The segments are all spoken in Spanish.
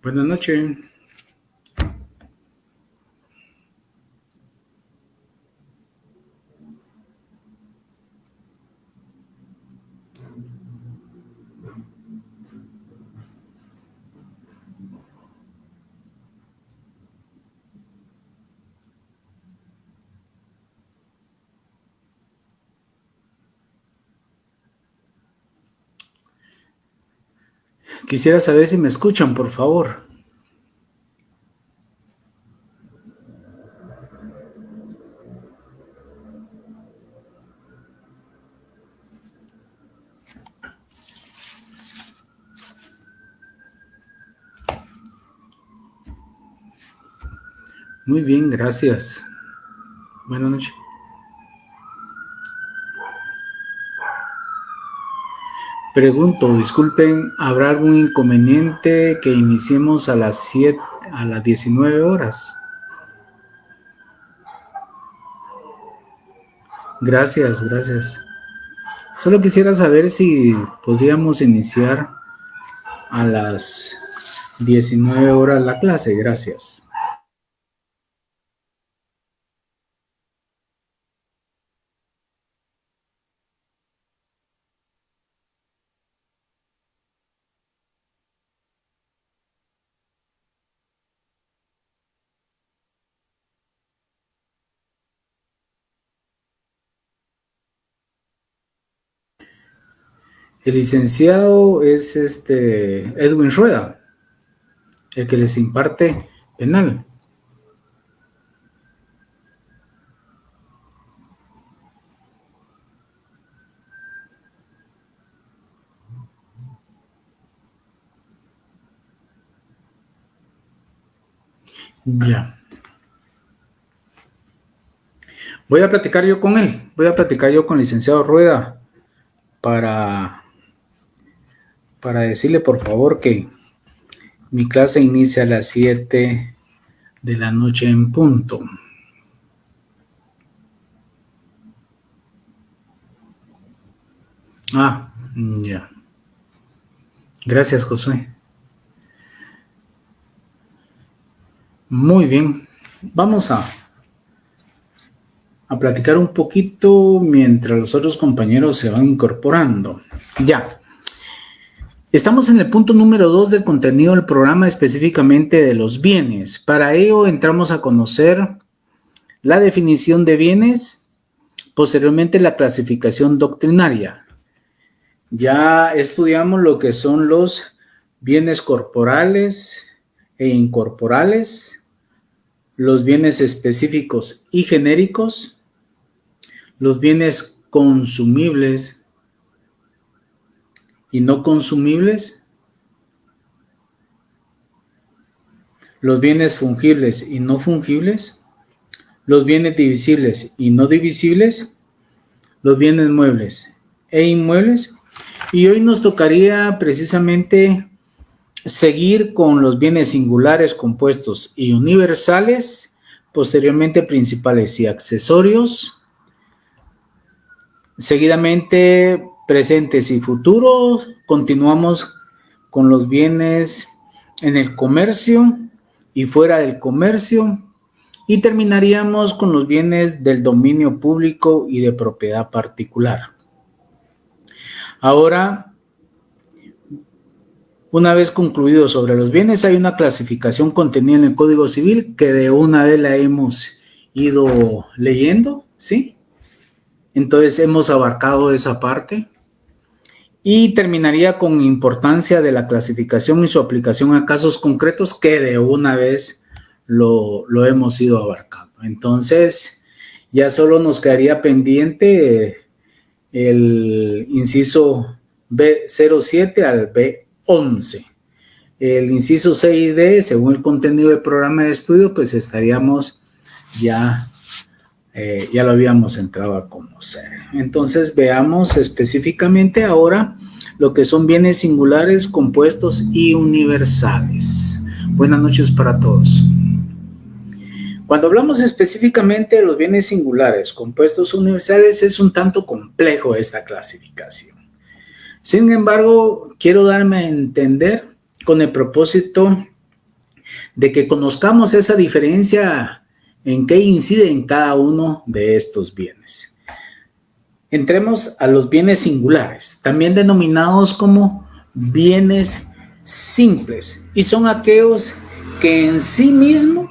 Buenas noches. Quisiera saber si me escuchan, por favor. Muy bien, gracias. Buenas noches. Pregunto, disculpen, ¿habrá algún inconveniente que iniciemos a las 19 horas? Gracias, gracias. Solo quisiera saber si podríamos iniciar a las 19 horas la clase. Gracias. El licenciado es Edwin Rueda, el que les imparte penal. Ya. Voy a platicar yo con él. Voy a platicar yo con el licenciado Rueda para decirle, por favor, que mi clase inicia a las 7 de la noche en punto. Ya. Gracias, Josué. Muy bien. Vamos a platicar un poquito mientras los otros compañeros se van incorporando. Ya. Estamos en el punto número 2 del contenido del programa, específicamente de los bienes. Para ello entramos a conocer la definición de bienes, posteriormente la clasificación doctrinaria. Ya estudiamos lo que son los bienes corporales e incorporales, los bienes específicos y genéricos, los bienes consumibles y no consumibles, los bienes fungibles y no fungibles, los bienes divisibles y no divisibles, los bienes muebles e inmuebles. Y hoy nos tocaría precisamente seguir con los bienes singulares, compuestos y universales, posteriormente principales y accesorios, seguidamente presentes y futuros. Continuamos con los bienes en el comercio y fuera del comercio, y terminaríamos con los bienes del dominio público y de propiedad particular. Ahora, una vez concluido sobre los bienes, hay una clasificación contenida en el Código Civil que de una vez la hemos ido leyendo, ¿sí? Entonces hemos abarcado esa parte y terminaría con importancia de la clasificación y su aplicación a casos concretos que de una vez lo hemos ido abarcando. Entonces ya solo nos quedaría pendiente el inciso B07 al B11. El inciso C y D, según el contenido del programa de estudio, pues estaríamos ya lo habíamos entrado a conocer. Entonces veamos específicamente ahora lo que son bienes singulares, compuestos y universales. Buenas noches para todos. Cuando hablamos específicamente de los bienes singulares, compuestos universales, es un tanto complejo esta clasificación. Sin embargo, quiero darme a entender con el propósito de que conozcamos esa diferencia en qué incide en cada uno de estos bienes. Entremos a los bienes singulares, también denominados como bienes simples, y son aquellos que en sí mismos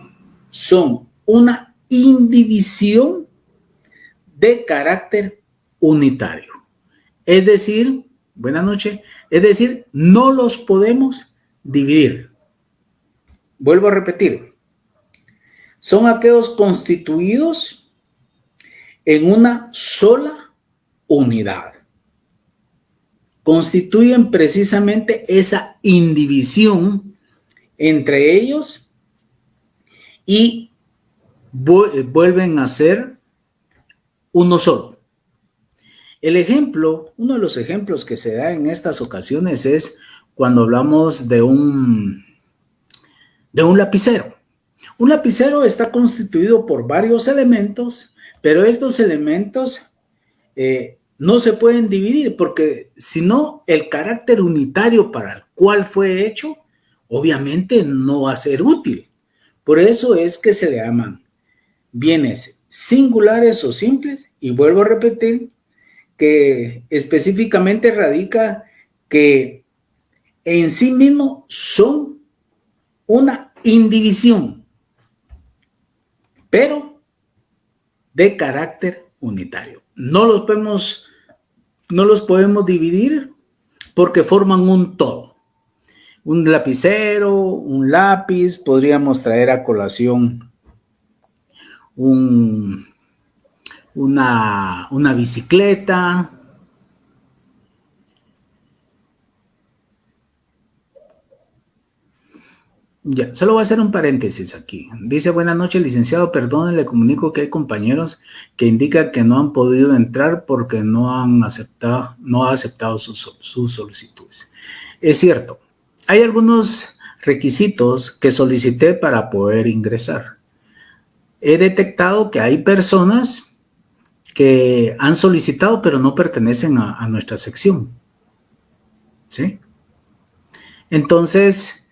son una indivisión de carácter unitario. Es decir, buenas noches, es decir, no los podemos dividir. Vuelvo a repetir, son aquellos constituidos en una sola unidad. Constituyen precisamente esa indivisión entre ellos y vuelven a ser uno solo. El ejemplo, uno de los ejemplos que se da en estas ocasiones es cuando hablamos de un lapicero. Un lapicero está constituido por varios elementos, pero estos elementos no se pueden dividir porque si no, el carácter unitario para el cual fue hecho, obviamente no va a ser útil. Por eso es que se le llaman bienes singulares o simples, y vuelvo a repetir que específicamente radica que en sí mismo son una indivisión, pero de carácter unitario. No los podemos dividir porque forman un todo. Un lapicero, un lápiz, podríamos traer a colación una bicicleta. Ya, solo voy a hacer un paréntesis aquí. Dice, buenas noches, licenciado, perdón, le comunico que hay compañeros que indican que no han podido entrar porque no ha aceptado sus solicitudes. Es cierto, hay algunos requisitos que solicité para poder ingresar. He detectado que hay personas que han solicitado pero no pertenecen a nuestra sección, ¿sí? Entonces,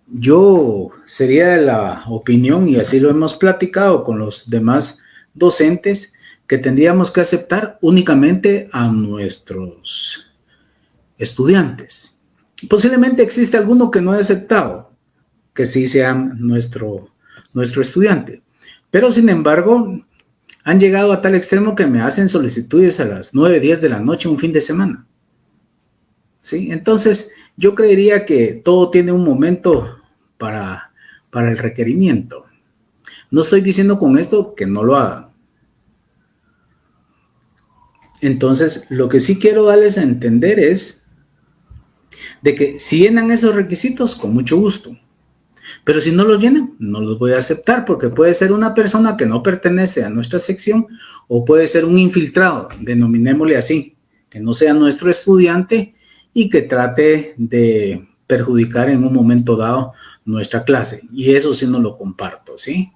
yo sería de la opinión, y así lo hemos platicado con los demás docentes, que tendríamos que aceptar únicamente a nuestros estudiantes. Posiblemente existe alguno que no he aceptado, que sí sea nuestro estudiante, pero sin embargo han llegado a tal extremo que me hacen solicitudes a las 9, 10 de la noche un fin de semana, ¿sí? Entonces yo creería que todo tiene un momento para el requerimiento. No estoy diciendo con esto que no lo hagan. Entonces, lo que sí quiero darles a entender es de que si llenan esos requisitos, con mucho gusto. Pero si no los llenan, no los voy a aceptar, porque puede ser una persona que no pertenece a nuestra sección o puede ser un infiltrado, denominémosle así, que no sea nuestro estudiante y que trate de perjudicar en un momento dado nuestra clase. Y eso sí no lo comparto, ¿sí?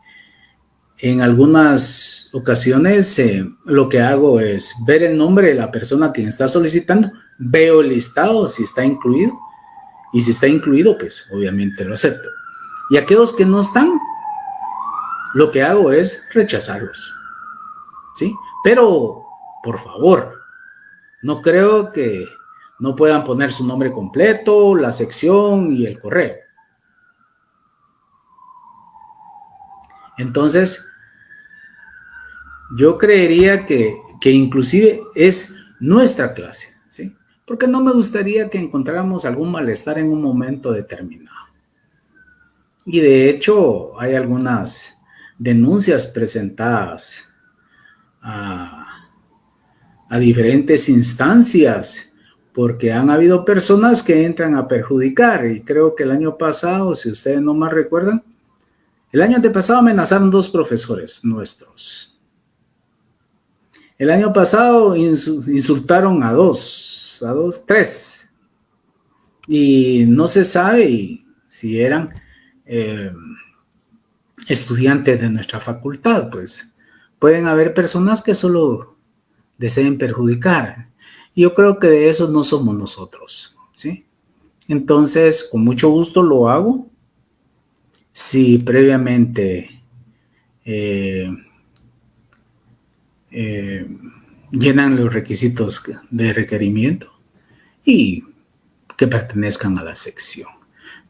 En algunas ocasiones lo que hago es ver el nombre de la persona quien está solicitando, veo el listado si está incluido, y si está incluido, pues obviamente lo acepto. Y aquellos que no están, lo que hago es rechazarlos, ¿sí? Pero, por favor, no creo que no puedan poner su nombre completo, la sección y el correo. Entonces, yo creería que inclusive es nuestra clase, ¿sí? Porque no me gustaría que encontráramos algún malestar en un momento determinado. Y de hecho, hay algunas denuncias presentadas a diferentes instancias, porque han habido personas que entran a perjudicar, y creo que el año pasado, si ustedes no más recuerdan, el año antepasado amenazaron 2 profesores nuestros. El año pasado insultaron a 3, y no se sabe si eran estudiantes de nuestra facultad. Pues pueden haber personas que solo deseen perjudicar. Yo creo que de eso no somos nosotros, ¿sí? Entonces, con mucho gusto lo hago. si previamente llenan los requisitos de requerimiento y que pertenezcan a la sección.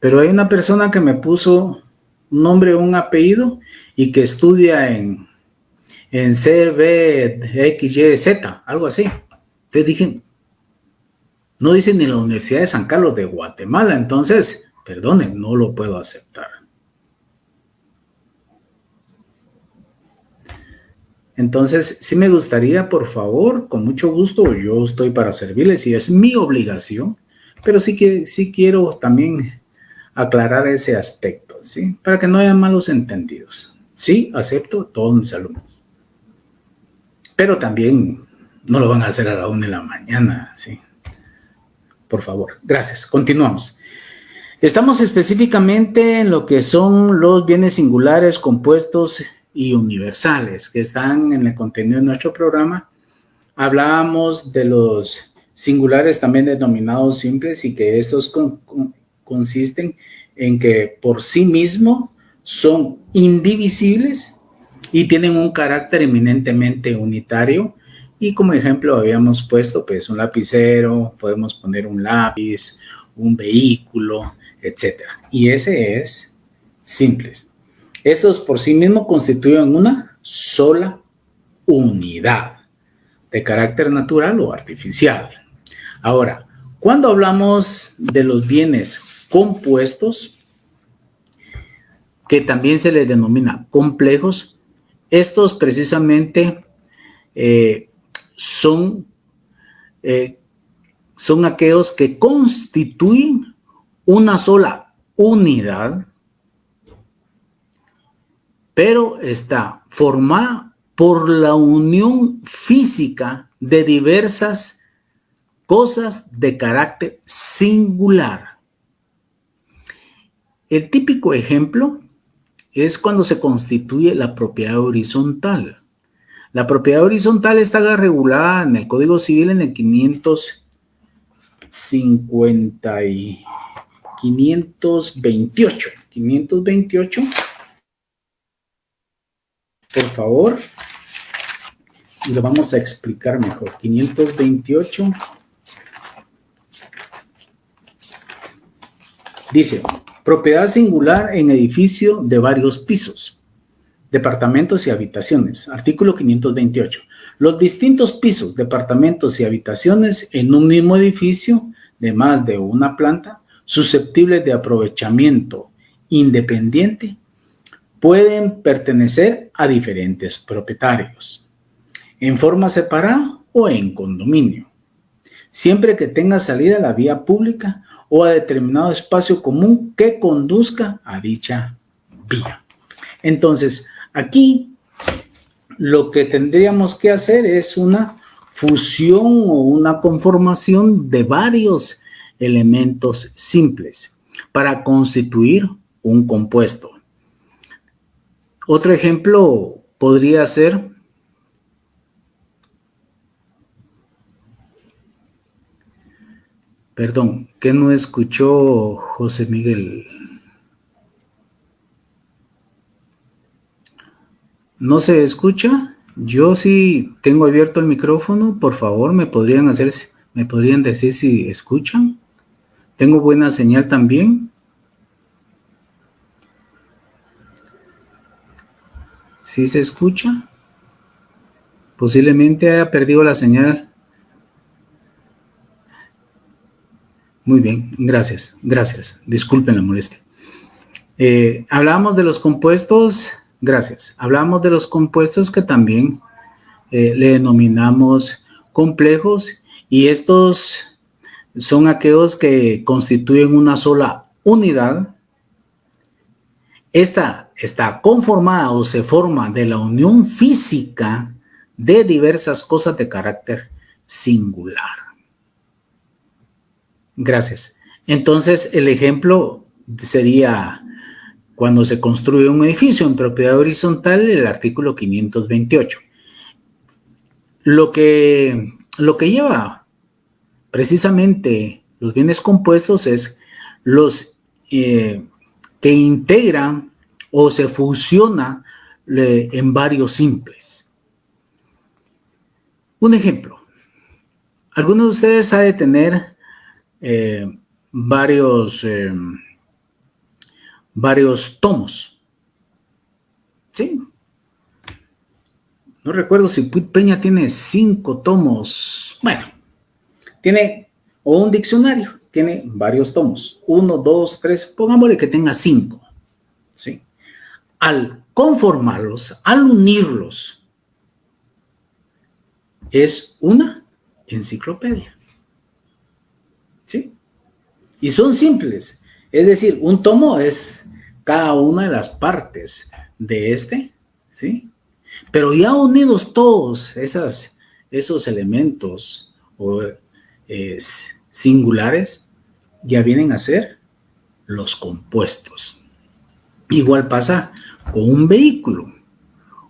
Pero hay una persona que me puso un nombre o un apellido y que estudia en CBXYZ, algo así. Entonces dije, no dice ni la Universidad de San Carlos de Guatemala, entonces, perdonen, no lo puedo aceptar. Entonces, sí me gustaría, por favor, con mucho gusto, yo estoy para servirles y es mi obligación, pero sí quiero también aclarar ese aspecto, ¿sí? Para que no haya malos entendidos. Sí, acepto todos mis alumnos. Pero también no lo van a hacer a la 1 de la mañana, ¿sí? Por favor, gracias. Continuamos. Estamos específicamente en lo que son los bienes singulares, compuestos y universales que están en el contenido de nuestro programa. Hablábamos de los singulares también denominados simples y que estos consisten en que por sí mismos son indivisibles y tienen un carácter eminentemente unitario. Y como ejemplo habíamos puesto pues un lapicero, podemos poner un lápiz, un vehículo, etcétera. Y ese es simples. Estos por sí mismos constituyen una sola unidad de carácter natural o artificial. Ahora, cuando hablamos de los bienes compuestos, que también se les denomina complejos, estos precisamente son aquellos que constituyen una sola unidad, pero está formada por la unión física de diversas cosas de carácter singular. El típico ejemplo es cuando se constituye la propiedad horizontal. La propiedad horizontal está regulada en el Código Civil en el 528. Por favor, y lo vamos a explicar mejor. 528 dice: propiedad singular en edificio de varios pisos, departamentos y habitaciones. Artículo 528. Los distintos pisos, departamentos y habitaciones en un mismo edificio de más de una planta, susceptibles de aprovechamiento independiente, pueden pertenecer a diferentes propietarios, en forma separada o en condominio, siempre que tenga salida a la vía pública o a determinado espacio común que conduzca a dicha vía. Entonces, aquí lo que tendríamos que hacer es una fusión o una conformación de varios elementos simples para constituir un compuesto. Otro ejemplo podría ser perdón, ¿qué no escuchó José Miguel? ¿No se escucha? Yo sí tengo abierto el micrófono. Por favor, me podrían decir si escuchan. ¿Tengo buena señal también? ¿Sí se escucha? Posiblemente haya perdido la señal. Muy bien, gracias. Disculpen la molestia. Hablamos de los compuestos, gracias. Hablamos de los compuestos que también le denominamos complejos, y estos son aquellos que constituyen una sola unidad. Esta está conformada o se forma de la unión física de diversas cosas de carácter singular. Gracias. Entonces, el ejemplo sería cuando se construye un edificio en propiedad horizontal, el artículo 528. Lo que lleva precisamente los bienes compuestos es los que integran o se fusiona en varios simples. Un ejemplo. Algunos de ustedes ha de tener varios tomos. ¿Sí? No recuerdo si Puig Peña tiene 5 tomos. Bueno, tiene, o un diccionario, tiene varios tomos. 1, 2, 3, pongámosle que tenga 5. ¿Sí? Al conformarlos, al unirlos, es una enciclopedia. ¿Sí? Y son simples. Es decir, un tomo es cada una de las partes de este, ¿sí? Pero ya unidos todos esos elementos singulares, ya vienen a ser los compuestos. Igual pasa con un vehículo.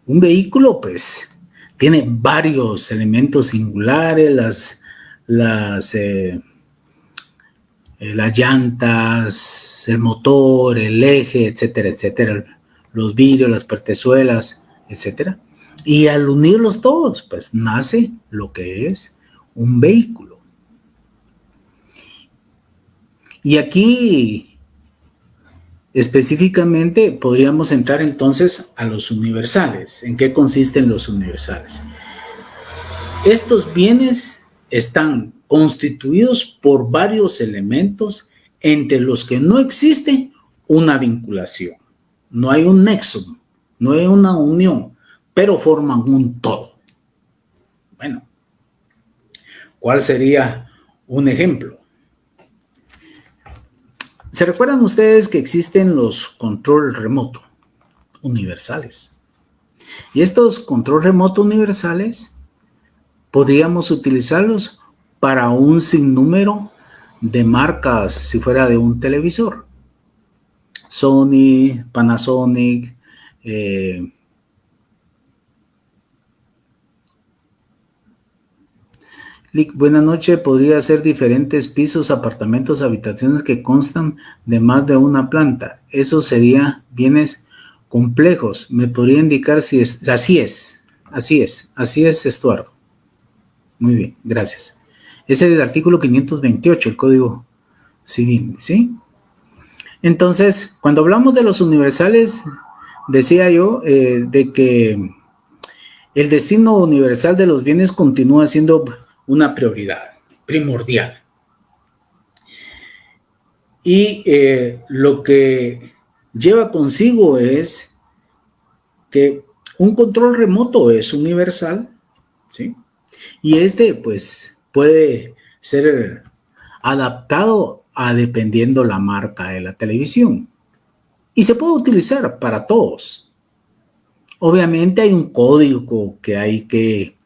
Un vehículo, pues, tiene varios elementos singulares, las llantas, el motor, el eje, etcétera, etcétera, los vidrios, las portezuelas, etcétera. Y al unirlos todos, pues nace lo que es un vehículo. Y aquí, específicamente, podríamos entrar entonces a los universales. ¿En qué consisten los universales? Estos bienes están constituidos por varios elementos entre los que no existe una vinculación. No hay un nexo, no hay una unión, pero forman un todo. Bueno, ¿cuál sería un ejemplo? ¿Se recuerdan ustedes que existen los control remoto universales? Y estos control remoto universales podríamos utilizarlos para un sinnúmero de marcas, si fuera de un televisor. Sony, Panasonic, buenas noches, podría ser diferentes pisos, apartamentos, habitaciones que constan de más de una planta. Eso sería bienes complejos. ¿Me podría indicar si es? Así es, Estuardo. Muy bien, gracias. Es el artículo 528, el Código Civil, ¿sí? Entonces, cuando hablamos de los universales, decía yo de que el destino universal de los bienes continúa siendo una prioridad primordial. Y lo que lleva consigo es que un control remoto es universal, ¿sí? Y pues, puede ser adaptado a dependiendo la marca de la televisión. Y se puede utilizar para todos. Obviamente hay un código que hay que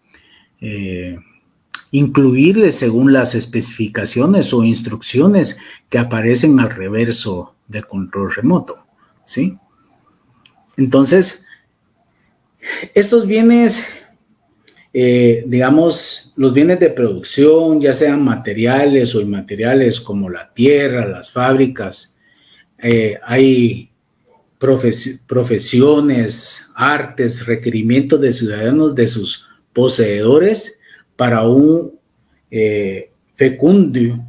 incluirle según las especificaciones o instrucciones que aparecen al reverso del control remoto, ¿sí? Entonces, estos bienes, digamos, los bienes de producción, ya sean materiales o inmateriales como la tierra, las fábricas, hay profesiones, artes, requerimientos de ciudadanos de sus poseedores para un fecundio,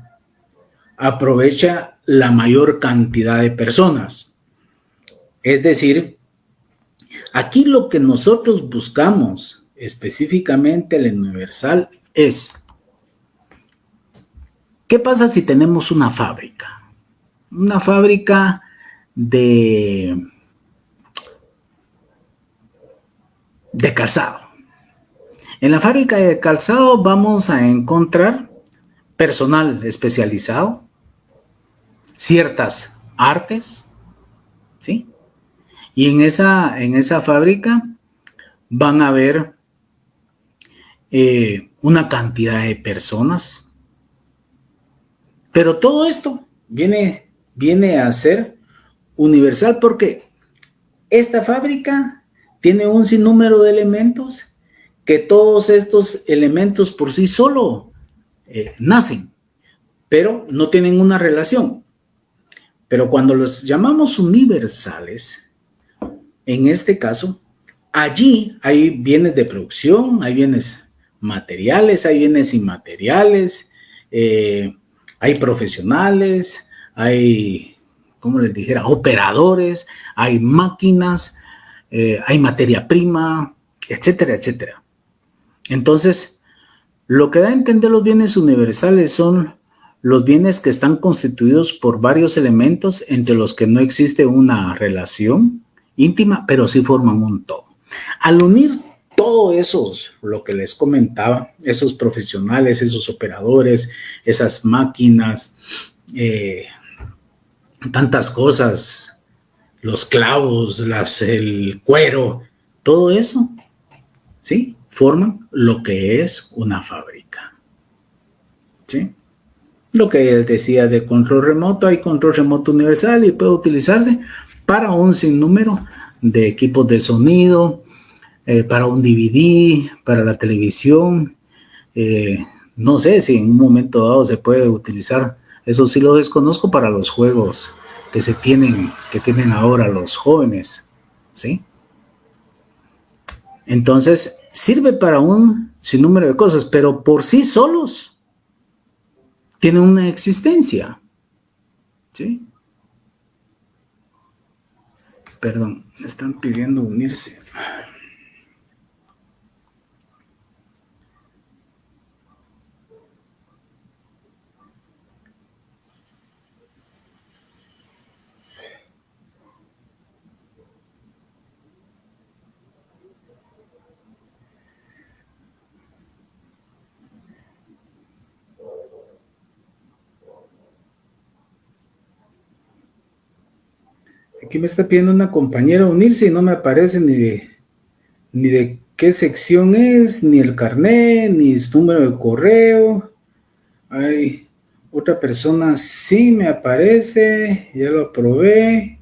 aprovecha la mayor cantidad de personas. Es decir, aquí lo que nosotros buscamos específicamente el universal es, ¿qué pasa si tenemos una fábrica? Una fábrica de calzado. En la fábrica de calzado vamos a encontrar personal especializado, ciertas artes, ¿sí? Y en esa fábrica van a haber una cantidad de personas. Pero todo esto viene a ser universal porque esta fábrica tiene un sinnúmero de elementos que todos estos elementos por sí solo nacen, pero no tienen una relación. Pero cuando los llamamos universales, En este caso, allí hay bienes de producción, hay bienes materiales, hay bienes inmateriales, hay profesionales, hay, como les dijera, operadores, hay máquinas, hay materia prima, etcétera, etcétera. Entonces, lo que da a entender los bienes universales son los bienes que están constituidos por varios elementos entre los que no existe una relación íntima, pero sí forman un todo. Al unir todo eso, lo que les comentaba, esos profesionales, esos operadores, esas máquinas, tantas cosas, los clavos, el cuero, todo eso, ¿sí? Forman lo que es una fábrica, ¿sí? Lo que decía de control remoto, hay control remoto universal y puede utilizarse para un sinnúmero de equipos de sonido, para un DVD, para la televisión. No sé si en un momento dado se puede utilizar, eso sí lo desconozco, para los juegos que tienen ahora los jóvenes, ¿sí? Entonces, sirve para un sinnúmero de cosas, pero por sí solos tienen una existencia, ¿sí? Perdón, me están pidiendo unirse. Aquí me está pidiendo una compañera unirse y no me aparece ni de qué sección es, ni el carnet, ni su número de correo. Hay otra persona, sí me aparece, ya lo aprobé.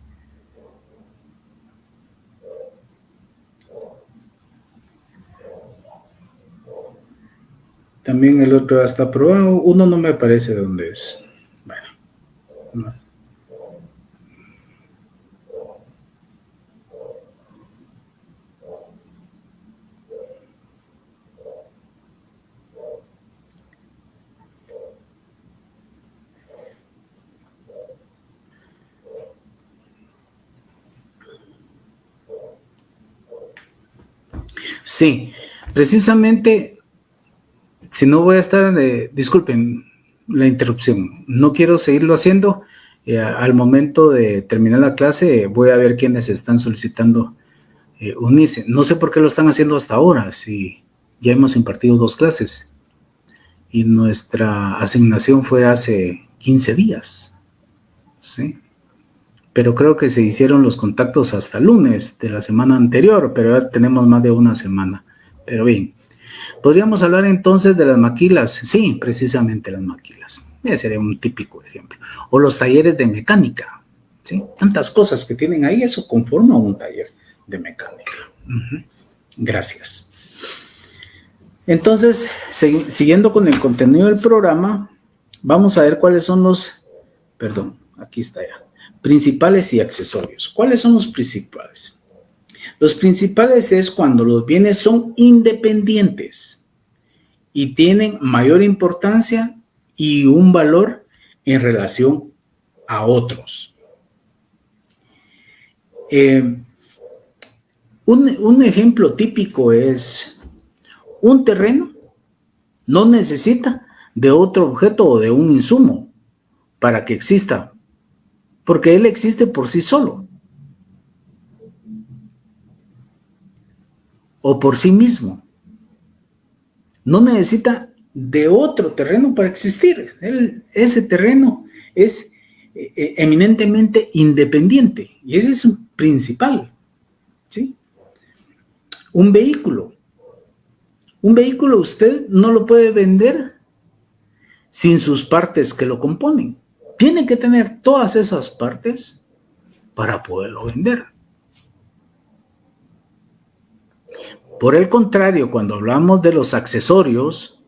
También el otro ya está aprobado. Uno no me aparece de dónde es. Bueno, más. Sí, precisamente, si no voy a estar, disculpen la interrupción, no quiero seguirlo haciendo. Al momento de terminar la clase voy a ver quiénes están solicitando unirse. No sé por qué lo están haciendo hasta ahora, si ya hemos impartido 2 clases y nuestra asignación fue hace 15 días, ¿sí? Pero creo que se hicieron los contactos hasta el lunes de la semana anterior, pero ya tenemos más de una semana. Pero bien, podríamos hablar entonces de las maquilas. Sí, precisamente las maquilas. Ese sería un típico ejemplo. O los talleres de mecánica, ¿sí? Tantas cosas que tienen ahí, eso conforma un taller de mecánica. Gracias. Entonces, siguiendo con el contenido del programa, vamos a ver cuáles son los, perdón, aquí está ya, principales y accesorios. ¿Cuáles son los principales? Los principales es cuando los bienes son independientes y tienen mayor importancia y un valor en relación a otros. Un ejemplo típico es un terreno no necesita de otro objeto o de un insumo para que exista, porque él existe por sí solo o por sí mismo. No necesita de otro terreno para existir. Ese terreno es eminentemente independiente y ese es un principal, ¿sí? Un vehículo usted no lo puede vender sin sus partes que lo componen. Tiene que tener todas esas partes para poderlo vender. Por el contrario, cuando hablamos de los accesorios,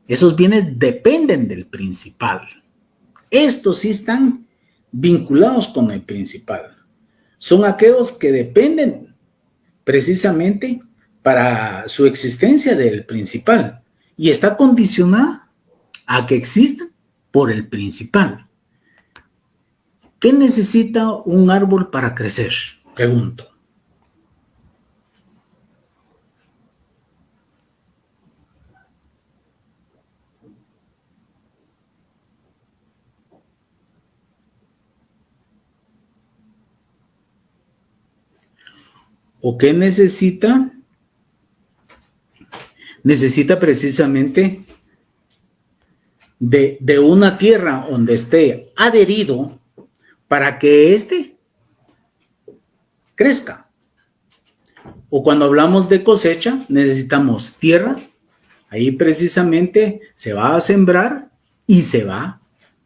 esos bienes dependen del principal. Estos sí están vinculados con el principal. son aquellos que dependen precisamente para su existencia del principal y está condicionada a que existan por el principal. ¿Qué necesita un árbol para crecer? Pregunto. ¿O qué necesita? Necesita precisamente de una tierra donde esté adherido para que éste crezca. O cuando hablamos de cosecha, necesitamos tierra. Ahí precisamente se va a sembrar y se va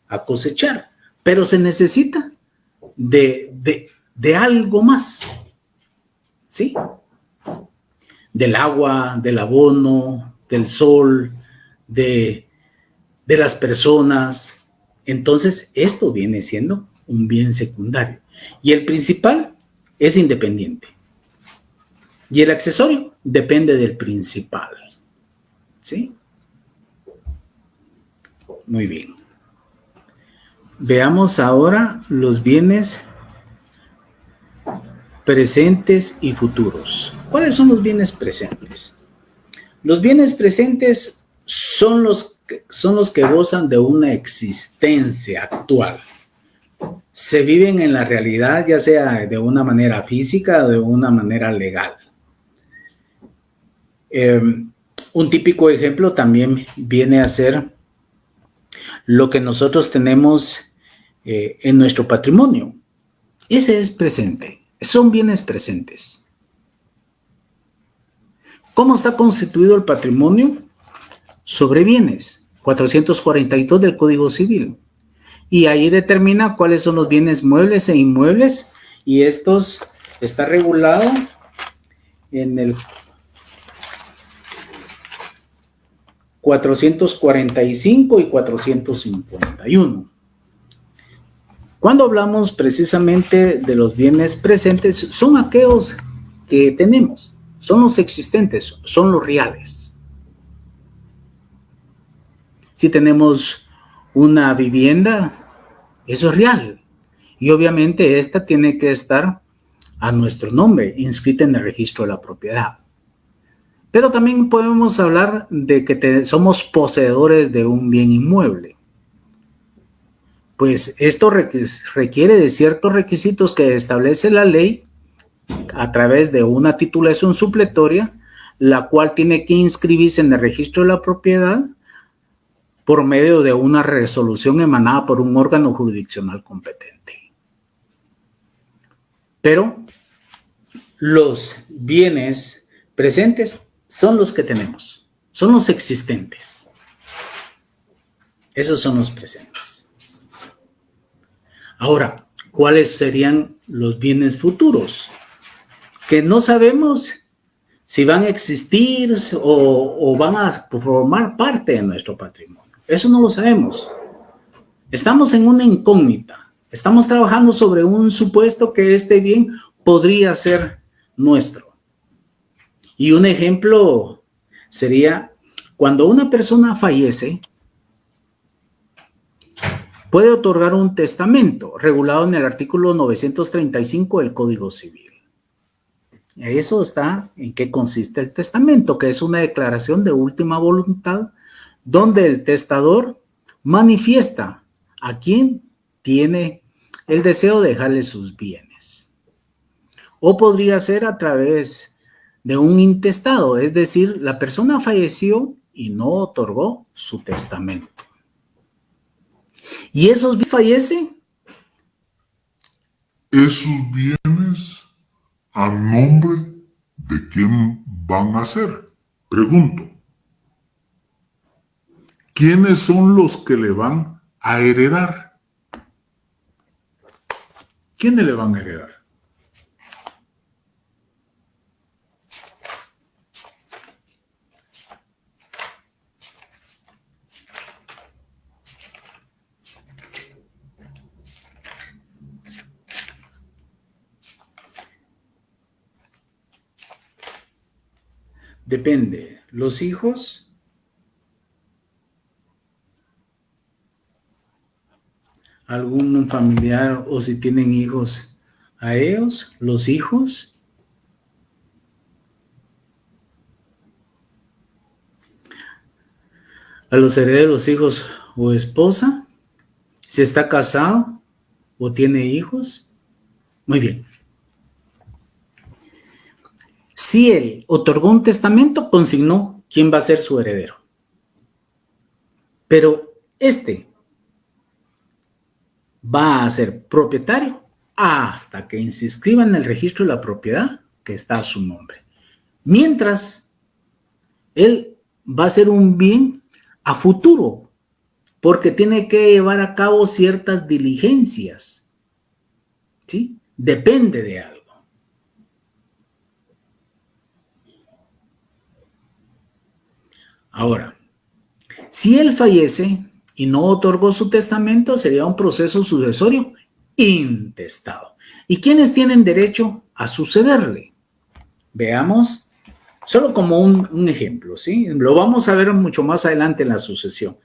a cosechar. Pero se necesita de algo más. ¿Sí? Del agua, del abono, del sol, de las personas. Entonces, esto viene siendo un bien secundario. Y el principal es independiente. Y el accesorio depende del principal. ¿Sí? Muy bien. Veamos ahora los bienes presentes y futuros. ¿Cuáles son los bienes presentes? Los bienes presentes son los que gozan de una existencia actual. Se viven en la realidad, ya sea de una manera física o de una manera legal. Un típico ejemplo también viene a ser lo que nosotros tenemos en nuestro patrimonio. Ese es presente, son bienes presentes. ¿Cómo está constituido el patrimonio? Sobre bienes, 442 del Código Civil. Y ahí determina cuáles son los bienes muebles e inmuebles, y estos está regulado en el 445 y 451. Cuando hablamos precisamente de los bienes presentes, son aquellos que tenemos, son los existentes, son los reales. Si tenemos una vivienda, eso es real. Y obviamente esta tiene que estar a nuestro nombre, inscrita en el registro de la propiedad. Pero también podemos hablar de que somos poseedores de un bien inmueble. Pues esto requiere de ciertos requisitos que establece la ley a través de una titulación supletoria, la cual tiene que inscribirse en el registro de la propiedad por medio de una resolución emanada por un órgano jurisdiccional competente. Pero los bienes presentes son los que tenemos, son los existentes. Esos son los presentes. Ahora, ¿cuáles serían los bienes futuros? Que no sabemos si van a existir o van a formar parte de nuestro patrimonio. Eso no lo sabemos. Estamos en una incógnita. Estamos trabajando sobre un supuesto que este bien podría ser nuestro. Y un ejemplo sería cuando una persona fallece, puede otorgar un testamento regulado en el artículo 935 del Código Civil. Eso está en qué consiste el testamento, que es una declaración de última voluntad donde el testador manifiesta a quién tiene el deseo de dejarle sus bienes. O podría ser a través de un intestado, es decir, la persona falleció y no otorgó su testamento. ¿Y esos fallecen? Esos bienes, ¿a nombre de quién van a ser? Pregunto. ¿Quiénes son los que le van a heredar? ¿Quiénes le van a heredar? Depende. Los hijos, algún familiar o si tienen hijos a ellos, los hijos, a los herederos, hijos o esposa, si está casado o tiene hijos. Muy bien. Si él otorgó un testamento, consignó quién va a ser su heredero. Pero este va a ser propietario hasta que se inscriba en el registro de la propiedad que está a su nombre. Mientras, él va a ser un bien a futuro, porque tiene que llevar a cabo ciertas diligencias, ¿sí? Depende de algo. Ahora, si él fallece y no otorgó su testamento, sería un proceso sucesorio intestado. ¿Y quiénes tienen derecho a sucederle? Veamos, solo como un ejemplo, ¿sí? Lo vamos a ver mucho más adelante en la sucesión.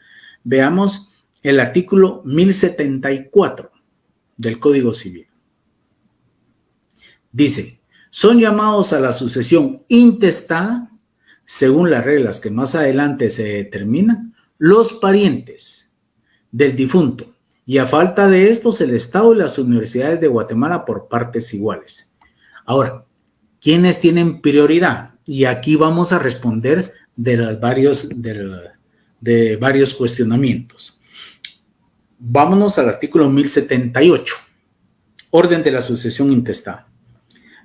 Veamos el artículo 1074 del Código Civil. Dice, son llamados a la sucesión intestada, según las reglas que más adelante se determinan, los parientes del difunto, y a falta de estos, el Estado y las universidades de Guatemala por partes iguales. Ahora, ¿quiénes tienen prioridad? Y aquí vamos a responder de varios cuestionamientos. Vámonos al artículo 1078, orden de la sucesión intestada.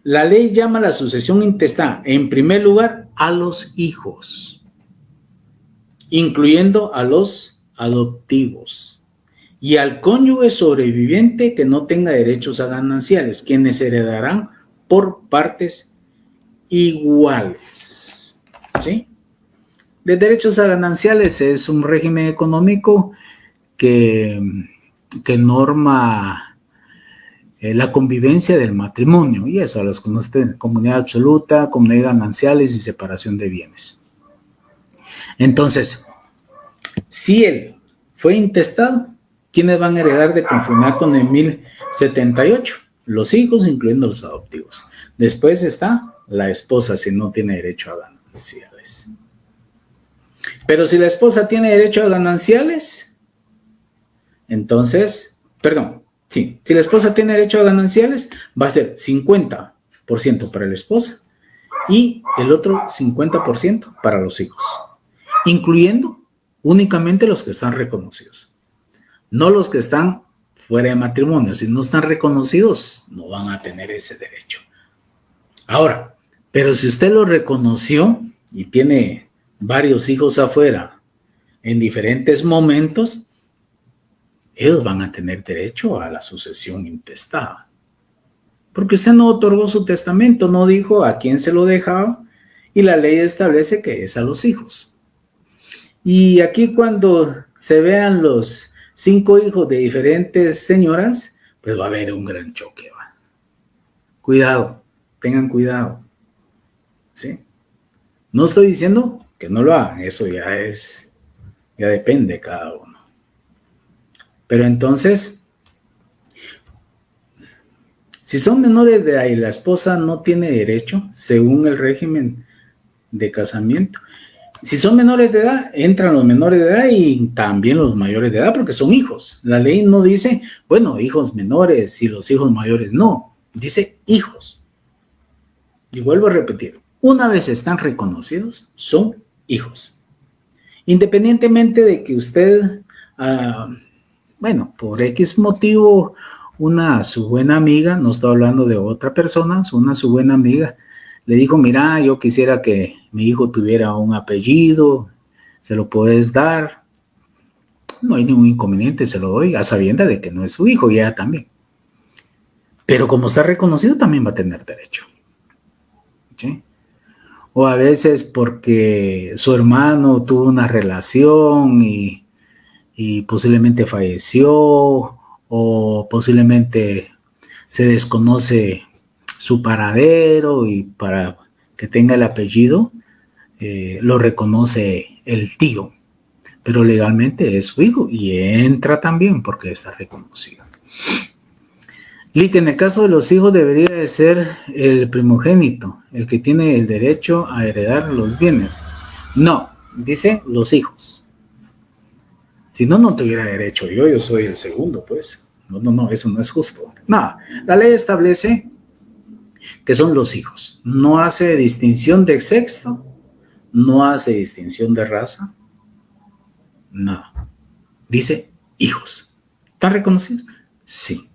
La ley llama a la sucesión intestada, en primer lugar, a los hijos, incluyendo a los adoptivos, y al cónyuge sobreviviente que no tenga derechos a gananciales, quienes heredarán por partes iguales. ¿Sí? De derechos a gananciales es un régimen económico que norma la convivencia del matrimonio, y eso a los conocen: comunidad absoluta, comunidad de gananciales y separación de bienes. Entonces, si él fue intestado, ¿quiénes van a heredar de conformidad con el 1078? Los hijos, incluyendo los adoptivos. Después está la esposa, si no tiene derecho a gananciales. Pero si la esposa tiene derecho a gananciales, entonces, si la esposa tiene derecho a gananciales, va a ser 50% para la esposa y el otro 50% para los hijos, incluyendo únicamente los que están reconocidos, no los que están fuera de matrimonio. Si no están reconocidos, no van a tener ese derecho. Ahora, pero si usted lo reconoció y tiene varios hijos afuera en diferentes momentos, ellos van a tener derecho a la sucesión intestada. Porque usted no otorgó su testamento, no dijo a quién se lo dejaba, y la ley establece que es a los hijos. Y aquí cuando se vean los 5 hijos de diferentes señoras, pues va a haber un gran choque. Cuidado, tengan cuidado. ¿Sí? No estoy diciendo que no lo hagan, eso ya depende de cada uno. Pero entonces, si son menores de edad y la esposa no tiene derecho, según el régimen de casamiento, si son menores de edad, entran los menores de edad y también los mayores de edad, porque son hijos. La ley no dice, bueno, hijos menores y los hijos mayores, no, dice hijos. Y vuelvo a repetir, una vez están reconocidos, son hijos. Independientemente de que usted... por X motivo, su buena amiga, no estoy hablando de otra persona, su buena amiga, le dijo, mira, yo quisiera que mi hijo tuviera un apellido, ¿se lo puedes dar? No hay ningún inconveniente, se lo doy, a sabiendas de que no es su hijo, y ella también. Pero como está reconocido, también va a tener derecho. ¿Sí? O a veces porque su hermano tuvo una relación y posiblemente falleció, o posiblemente se desconoce su paradero, y para que tenga el apellido, lo reconoce el tío, pero legalmente es su hijo y entra también porque está reconocido. Y que en el caso de los hijos debería de ser el primogénito, el que tiene el derecho a heredar los bienes. No, dice los hijos. Si no, no tuviera derecho yo soy el segundo, pues. No, eso no es justo. No, la ley establece que son los hijos. No hace distinción de sexo, no hace distinción de raza, nada. Dice hijos. ¿Están reconocidos? Sí.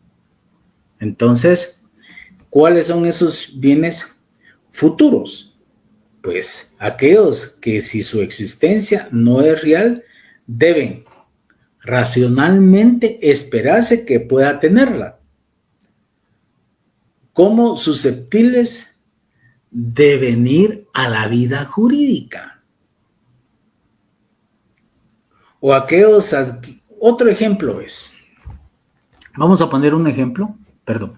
Entonces, ¿cuáles son esos bienes futuros? Pues aquellos que si su existencia no es real, deben racionalmente esperarse que pueda tenerla, como susceptibles de venir a la vida jurídica. O aquellos, otro ejemplo es, vamos a poner un ejemplo,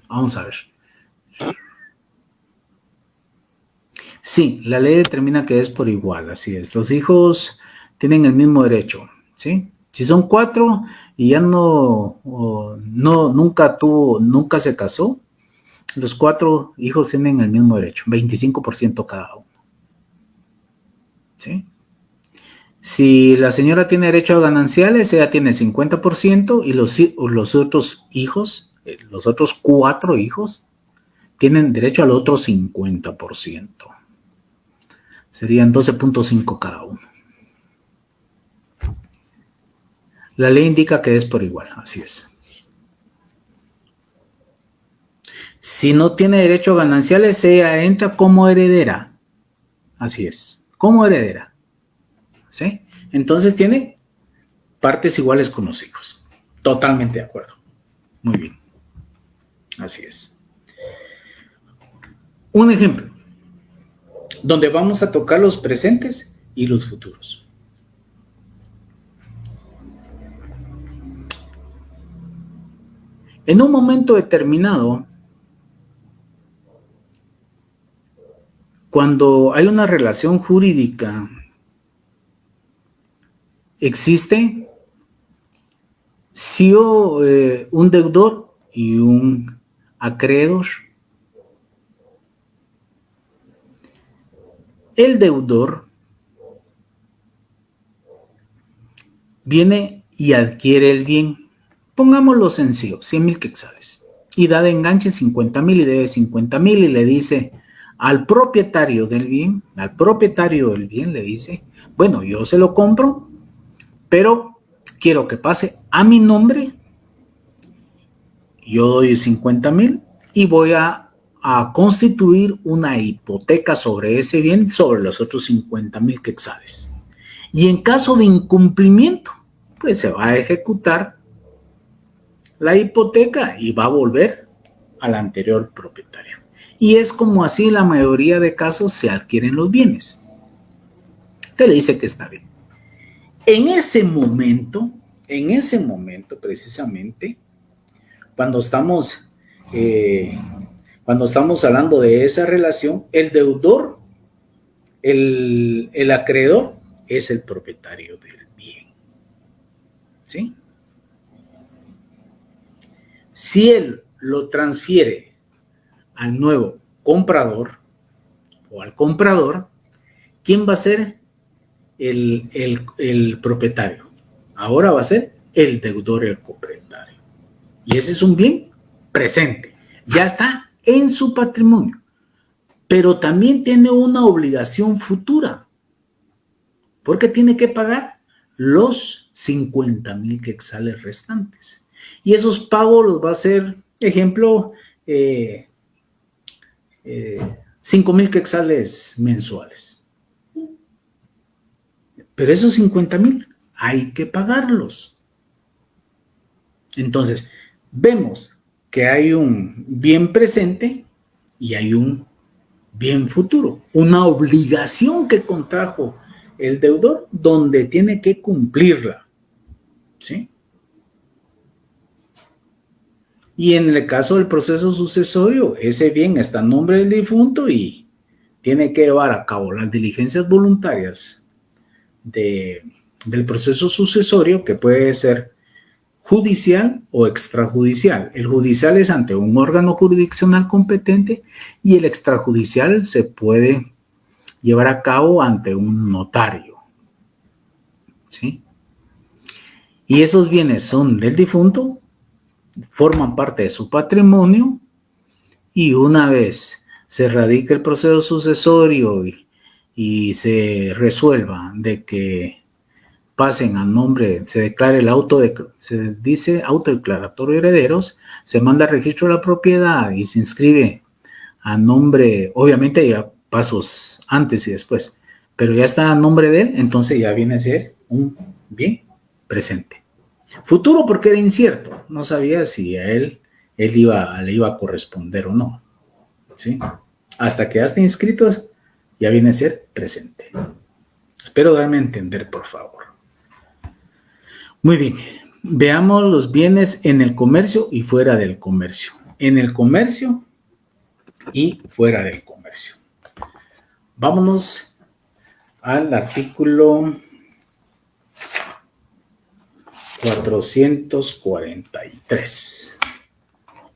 vamos a ver. Sí, la ley determina que es por igual, así es. Los hijos tienen el mismo derecho, ¿sí? Si son 4 y ya nunca se casó, los 4 hijos tienen el mismo derecho, 25% cada uno, ¿sí? Si la señora tiene derecho a gananciales, ella tiene 50% y los otros hijos, los otros 4 hijos, tienen derecho al otro 50%. Serían 12.5 cada uno. La ley indica que es por igual, así es. Si no tiene derecho a gananciales, ella entra como heredera. Así es, como heredera. ¿Sí? Entonces tiene partes iguales con los hijos. Totalmente de acuerdo. Muy bien. Así es. Un ejemplo, donde vamos a tocar los presentes y los futuros. En un momento determinado, cuando hay una relación jurídica, existe sí un deudor y un acreedor. El deudor viene y adquiere el bien. Pongámoslo sencillo, 100,000 quetzales. Y da de enganche 50,000 y debe 50,000 y le dice al propietario del bien, le dice, bueno, yo se lo compro, pero quiero que pase a mi nombre, yo doy 50,000 y voy a constituir una hipoteca sobre ese bien, sobre los otros 50,000 quetzales. Y en caso de incumplimiento, pues se va a ejecutar la hipoteca y va a volver al anterior propietario. Y es como así la mayoría de casos se adquieren los bienes. Te le dice que está bien. En ese momento precisamente, cuando estamos hablando de esa relación, el deudor, el acreedor, es el propietario del bien. ¿Sí? Si él lo transfiere al nuevo comprador o al comprador, ¿quién va a ser el propietario? Ahora va a ser el deudor, el copropietario. Y ese es un bien presente. Ya está en su patrimonio. Pero también tiene una obligación futura. Porque tiene que pagar los 50,000 quetzales restantes. Y esos pagos los va a hacer, ejemplo, 5,000 quetzales mensuales. Pero esos 50,000 hay que pagarlos. Entonces, vemos que hay un bien presente y hay un bien futuro, una obligación que contrajo el deudor donde tiene que cumplirla. ¿Sí? Y en el caso del proceso sucesorio, ese bien está a nombre del difunto y tiene que llevar a cabo las diligencias voluntarias del proceso sucesorio, que puede ser judicial o extrajudicial. El judicial es ante un órgano jurisdiccional competente y el extrajudicial se puede llevar a cabo ante un notario, ¿sí? Y esos bienes son del difunto, forman parte de su patrimonio, y una vez se radique el proceso sucesorio y se resuelva de que pasen a nombre, se declare se dice autodeclaratorio de herederos, se manda al registro de la propiedad y se inscribe a nombre, obviamente hay pasos antes y después, pero ya está a nombre de él, entonces ya viene a ser un bien presente. Futuro porque era incierto, no sabía si a él le iba a corresponder o no, ¿sí? Hasta que ya esté inscrito, ya viene a ser presente. Espero darme a entender, por favor. Muy bien, veamos los bienes en el comercio y fuera del comercio. En el comercio y fuera del comercio. Vámonos al artículo 443.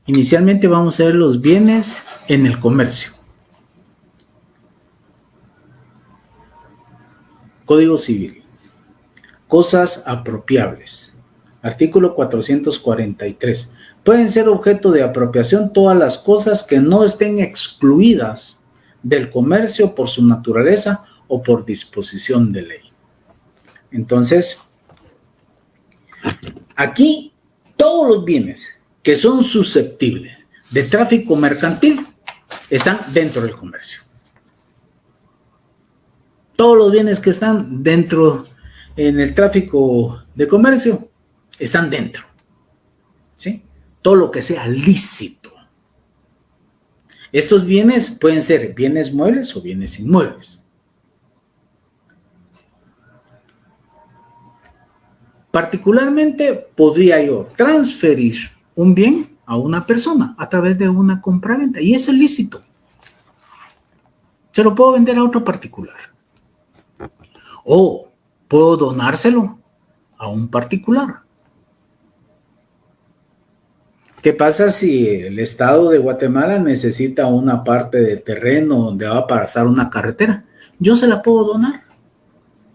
Inicialmente vamos a ver los bienes en el comercio. Código Civil. Cosas apropiables. Artículo 443. Pueden ser objeto de apropiación todas las cosas que no estén excluidas del comercio por su naturaleza o por disposición de ley. Entonces, aquí todos los bienes que son susceptibles de tráfico mercantil están dentro del comercio. Todos los bienes que están dentro en el tráfico de comercio están dentro, ¿sí? Todo lo que sea lícito. Estos bienes pueden ser bienes muebles o bienes inmuebles. Particularmente podría yo transferir un bien a una persona a través de una compraventa y eso es lícito. Se lo puedo vender a otro particular. O puedo donárselo a un particular. ¿Qué pasa si el Estado de Guatemala necesita una parte de terreno donde va a pasar una carretera? Yo se la puedo donar.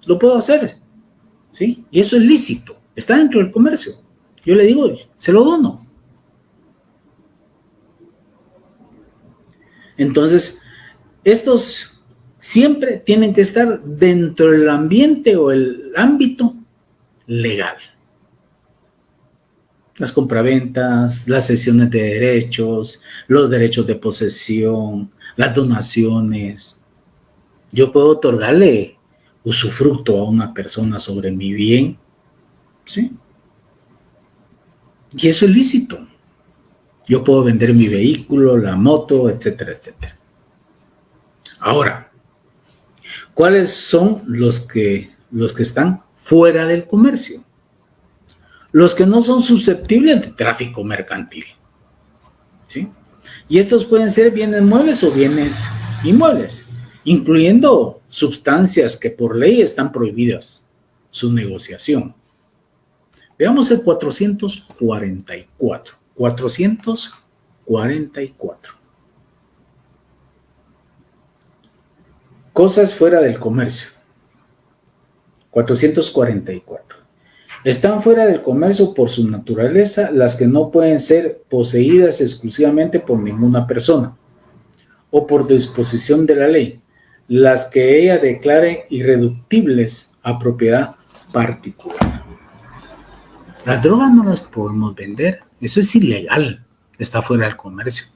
Lo puedo hacer, ¿sí? Y eso es lícito. Está dentro del comercio. Yo le digo, se lo dono. Entonces, estos siempre tienen que estar dentro del ambiente o el ámbito legal. Las compraventas, las cesiones de derechos, los derechos de posesión, las donaciones. Yo puedo otorgarle usufructo a una persona sobre mi bien, ¿sí? Y eso es lícito. Yo puedo vender mi vehículo, la moto, etcétera, etcétera. Ahora, ¿cuáles son los que están fuera del comercio? Los que no son susceptibles de tráfico mercantil, ¿sí? Y estos pueden ser bienes muebles o bienes inmuebles, incluyendo sustancias que por ley están prohibidas su negociación. Veamos el 444. 444. Cosas fuera del comercio. 444. Están fuera del comercio por su naturaleza las que no pueden ser poseídas exclusivamente por ninguna persona o por disposición de la ley, las que ella declare irreductibles a propiedad particular. Las drogas no las podemos vender, eso es ilegal, está fuera del comercio.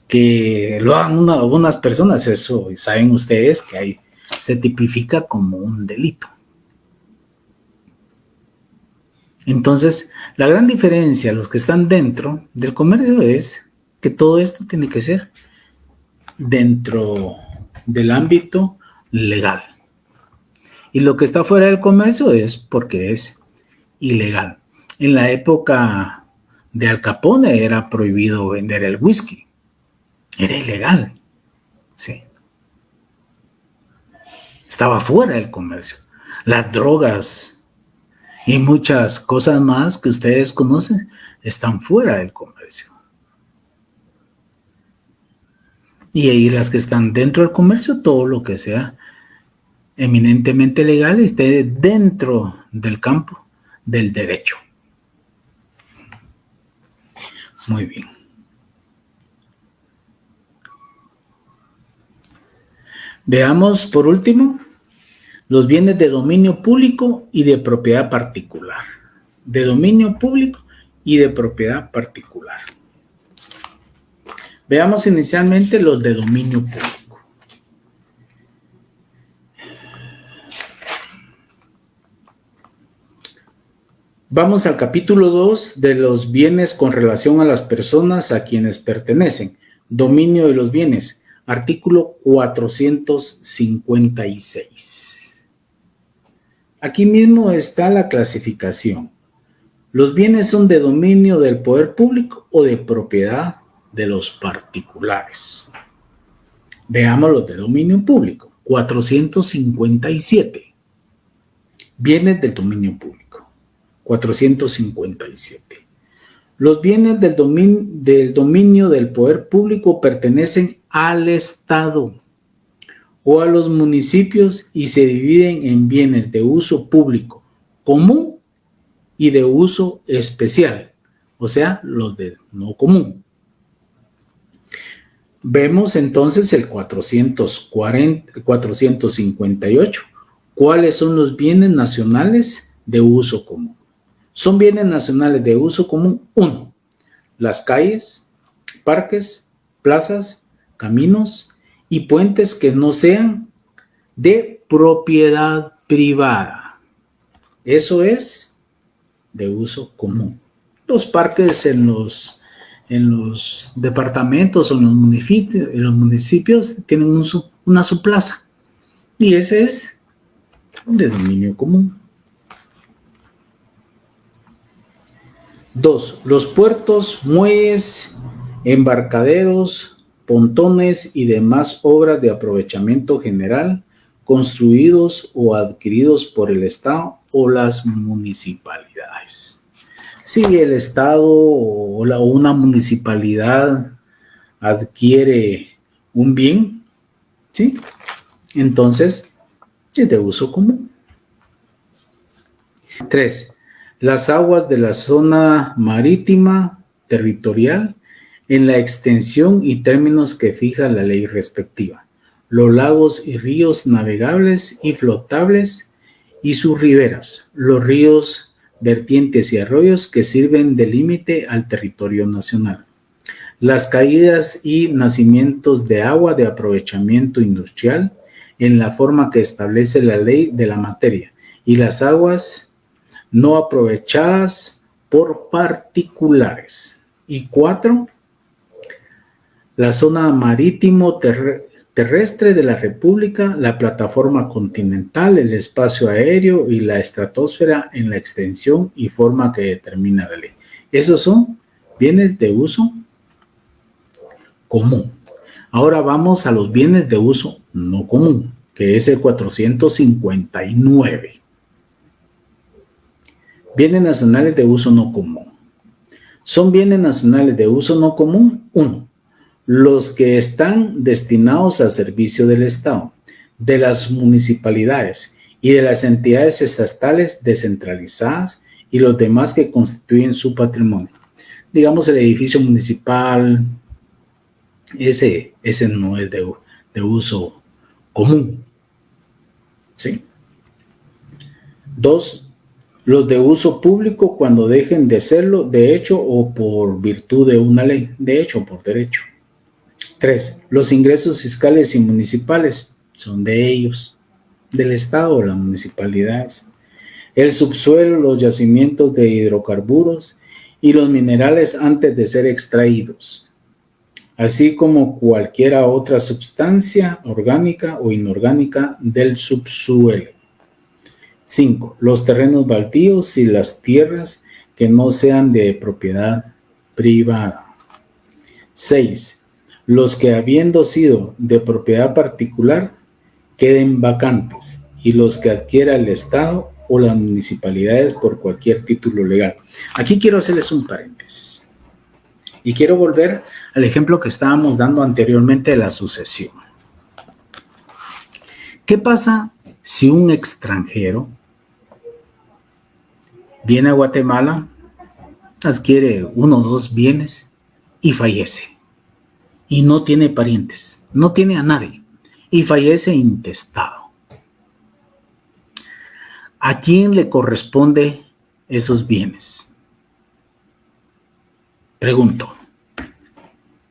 Que lo hagan algunas personas, eso saben ustedes que se tipifica como un delito. Entonces, la gran diferencia, los que están dentro del comercio, es que todo esto tiene que ser dentro del ámbito legal. Y lo que está fuera del comercio es porque es ilegal. En la época de Al Capone era prohibido vender el whisky. Era ilegal. Sí. estaba fuera del comercio. Las drogas y muchas cosas más que ustedes conocen están fuera del comercio. Y ahí las que están dentro del comercio, todo lo que sea eminentemente legal esté dentro del campo del derecho. Muy bien. Veamos por último los bienes de dominio público y de propiedad particular. De dominio público y de propiedad particular. Veamos inicialmente los de dominio público. Vamos al capítulo 2 de los bienes con relación a las personas a quienes pertenecen. Dominio de los bienes. Artículo 456. Aquí mismo está la clasificación. Los bienes son de dominio del poder público o de propiedad de los particulares. Veamos los de dominio público. 457. Bienes del dominio público. 457. Los bienes del dominio del poder público pertenecen al Estado o a los municipios y se dividen en bienes de uso público común y de uso especial, o sea, los de no común. Vemos entonces el 458. ¿Cuáles son los bienes nacionales de uso común? Son bienes nacionales de uso común. 1. Las calles, parques, plazas, caminos y puentes que no sean de propiedad privada. Eso es de uso común. Los parques en los departamentos o en los municipios tienen una su plaza y ese es de dominio común. 2. Los puertos, muelles, embarcaderos, pontones y demás obras de aprovechamiento general construidos o adquiridos por el Estado o las municipalidades. Si el Estado o una municipalidad adquiere un bien, ¿sí? Entonces es de uso común. 3. Las aguas de la zona marítima territorial en la extensión y términos que fija la ley respectiva. Los lagos y ríos navegables y flotables y sus riberas. Los ríos, vertientes y arroyos que sirven de límite al territorio nacional. Las caídas y nacimientos de agua de aprovechamiento industrial en la forma que establece la ley de la materia. Y las aguas no aprovechadas por particulares. Y 4, la zona marítimo terrestre de la República, la plataforma continental, el espacio aéreo y la estratosfera en la extensión y forma que determina la ley. Esos son bienes de uso común. Ahora vamos a los bienes de uso no común, que es el 459. Bienes nacionales de uso no común. Son bienes nacionales de uso no común. 1. Los que están destinados al servicio del Estado, de las municipalidades y de las entidades estatales descentralizadas y los demás que constituyen su patrimonio. Digamos el edificio municipal, ese no es de uso común. ¿Sí? 2. Los de uso público cuando dejen de serlo de hecho o por virtud de una ley, de hecho o por derecho. 3. Los ingresos fiscales y municipales son de ellos, del Estado o las municipalidades. El subsuelo, los yacimientos de hidrocarburos y los minerales antes de ser extraídos, así como cualquier otra sustancia orgánica o inorgánica del subsuelo. 5. Los terrenos baldíos y las tierras que no sean de propiedad privada. 6. Los que habiendo sido de propiedad particular queden vacantes y los que adquiera el Estado o las municipalidades por cualquier título legal. Aquí quiero hacerles un paréntesis y quiero volver al ejemplo que estábamos dando anteriormente de la sucesión. ¿Qué pasa si un extranjero viene a Guatemala, adquiere 1 o 2 bienes y fallece? Y no tiene parientes, no tiene a nadie, y fallece intestado. ¿A quién le corresponde esos bienes? Pregunto.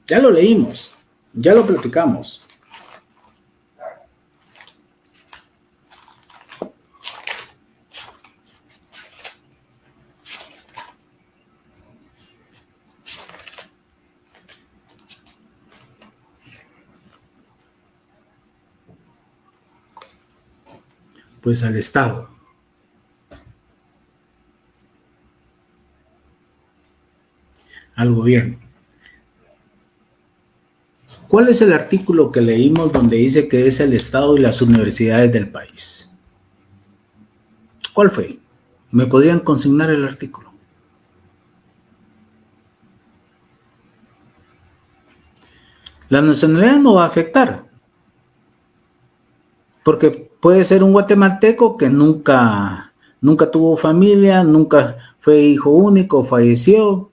Ya lo leímos, ya lo platicamos. Pues al Estado. Al gobierno. ¿Cuál es el artículo que leímos donde dice que es el Estado y las universidades del país? ¿Cuál fue? ¿Me podrían consignar el artículo? La nacionalidad no va a afectar, porque puede ser un guatemalteco que nunca tuvo familia, nunca fue hijo único, falleció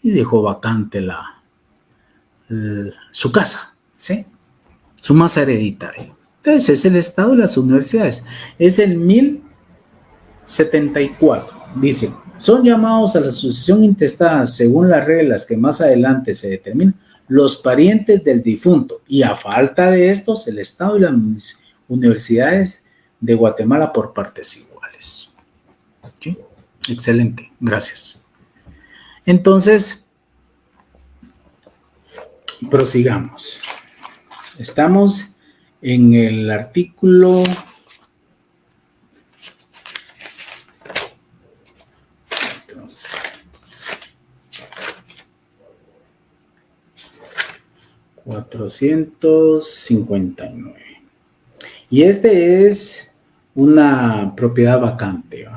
y dejó vacante su casa, ¿sí? Su masa hereditaria. Entonces es el Estado y las universidades. Es el 1074. Dice, son llamados a la sucesión intestada según las reglas que más adelante se determinan los parientes del difunto, y a falta de estos, el Estado y las universidades de Guatemala por partes iguales. ¿Sí? Excelente, gracias. Entonces, prosigamos. Estamos en el artículo 459. Y este es una propiedad vacante.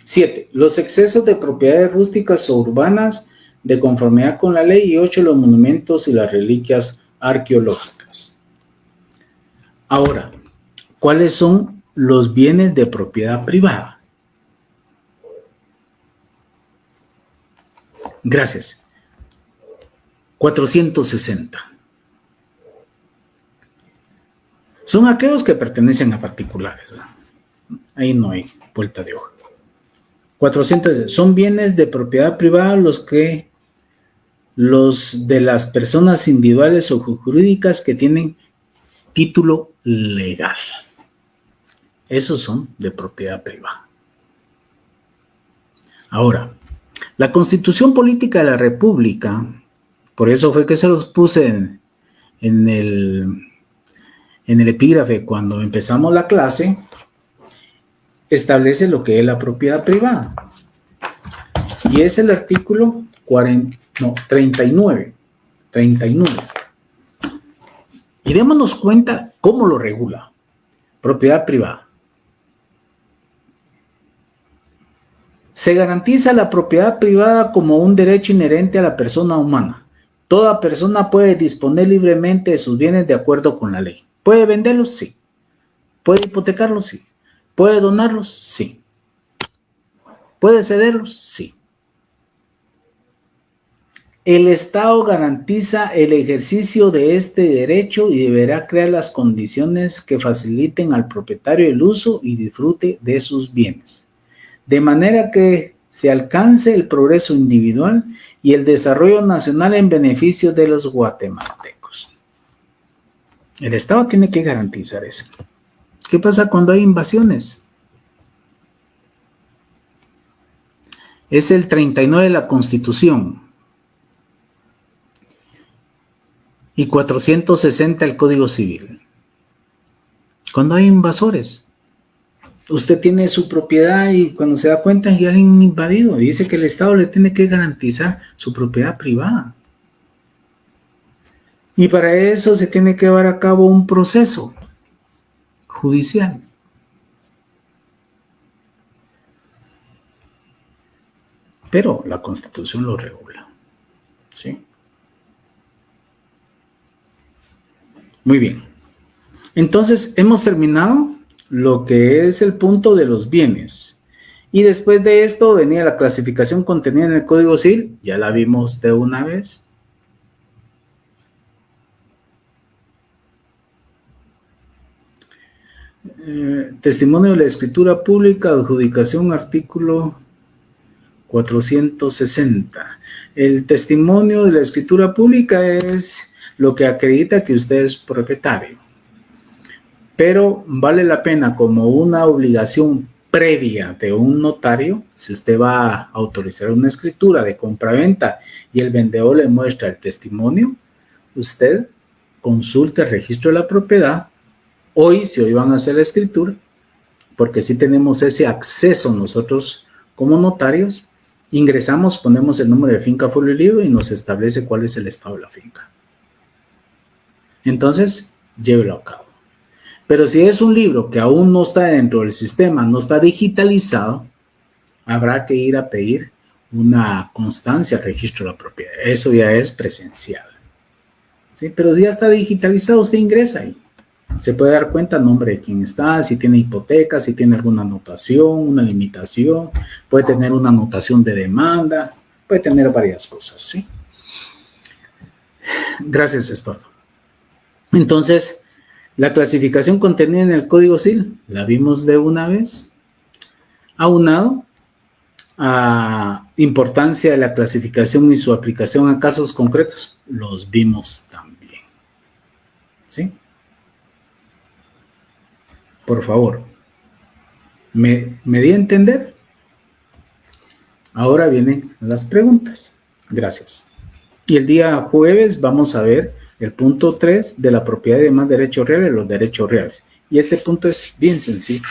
7. Los excesos de propiedades rústicas o urbanas de conformidad con la ley. Y 8. Los monumentos y las reliquias arqueológicas. Ahora, ¿cuáles son los bienes de propiedad privada? Gracias. 460. Son aquellos que pertenecen a particulares, ¿verdad? Ahí no hay vuelta de hoja. 400 son bienes de propiedad privada los de las personas individuales o jurídicas que tienen título legal. Esos son de propiedad privada. Ahora, la Constitución Política de la República, por eso fue que se los puse en el epígrafe cuando empezamos la clase, establece lo que es la propiedad privada. Y es el artículo 39. Y démonos cuenta cómo lo regula. Propiedad privada. Se garantiza la propiedad privada como un derecho inherente a la persona humana. Toda persona puede disponer libremente de sus bienes de acuerdo con la ley. ¿Puede venderlos? Sí. ¿Puede hipotecarlos? Sí. ¿Puede donarlos? Sí. ¿Puede cederlos? Sí. El Estado garantiza el ejercicio de este derecho y deberá crear las condiciones que faciliten al propietario el uso y disfrute de sus bienes, de manera que se alcance el progreso individual y el desarrollo nacional en beneficio de los guatemaltecos. El Estado tiene que garantizar eso. ¿Qué pasa cuando hay invasiones? Es el 39 de la Constitución y 460 el Código Civil. Cuando hay invasores, usted tiene su propiedad y cuando se da cuenta ya alguien invadido, y dice que el Estado le tiene que garantizar su propiedad privada. Y para eso se tiene que llevar a cabo un proceso. judicial. Pero la Constitución lo regula. ¿Sí? Muy bien. Entonces, hemos terminado lo que es el punto de los bienes. Y después de esto venía la clasificación contenida en el Código Civil. Ya la vimos de una vez. Testimonio de la escritura pública, adjudicación, artículo 460. El testimonio de la escritura pública es lo que acredita que usted es propietario. Pero vale la pena como una obligación previa de un notario, si usted va a autorizar una escritura de compraventa y el vendedor le muestra el testimonio, usted consulte el registro de la propiedad. Si hoy van a hacer la escritura, porque si tenemos ese acceso nosotros como notarios, ingresamos, ponemos el número de finca, folio y libro y nos establece cuál es el estado de la finca. Entonces, llévelo a cabo. Pero si es un libro que aún no está dentro del sistema, no está digitalizado, habrá que ir a pedir una constancia al registro de la propiedad. Eso ya es presencial. ¿Sí? Pero si ya está digitalizado, usted ingresa ahí. Se puede dar cuenta el nombre de quién está, si tiene hipoteca, si tiene alguna anotación, una limitación, puede tener una anotación de demanda, puede tener varias cosas, ¿sí? Gracias, es todo. Entonces, la clasificación contenida en el Código Civil, la vimos de una vez, aunado a importancia de la clasificación y su aplicación a casos concretos, los vimos también, ¿sí? Por favor, ¿me di a entender? Ahora vienen las preguntas. Gracias. Y el día jueves vamos a ver el punto 3 de la propiedad y demás derechos reales, los derechos reales. Y este punto es bien sencillo.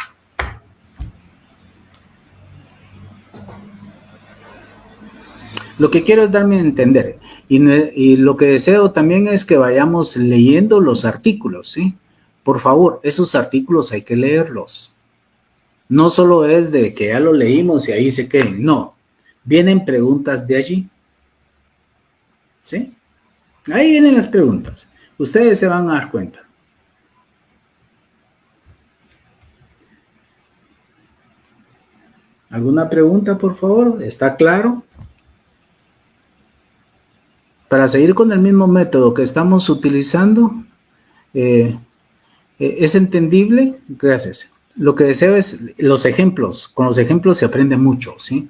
Lo que quiero es darme a entender. Y lo que deseo también es que vayamos leyendo los artículos, ¿sí? Por favor, esos artículos hay que leerlos. No solo es de que ya lo leímos y ahí se queden. No, vienen preguntas de allí. ¿Sí? Ahí vienen las preguntas. Ustedes se van a dar cuenta. ¿Alguna pregunta, por favor? ¿Está claro? Para seguir con el mismo método que estamos utilizando, ¿es entendible? Gracias. Lo que deseo es los ejemplos. Con los ejemplos se aprende mucho, ¿sí?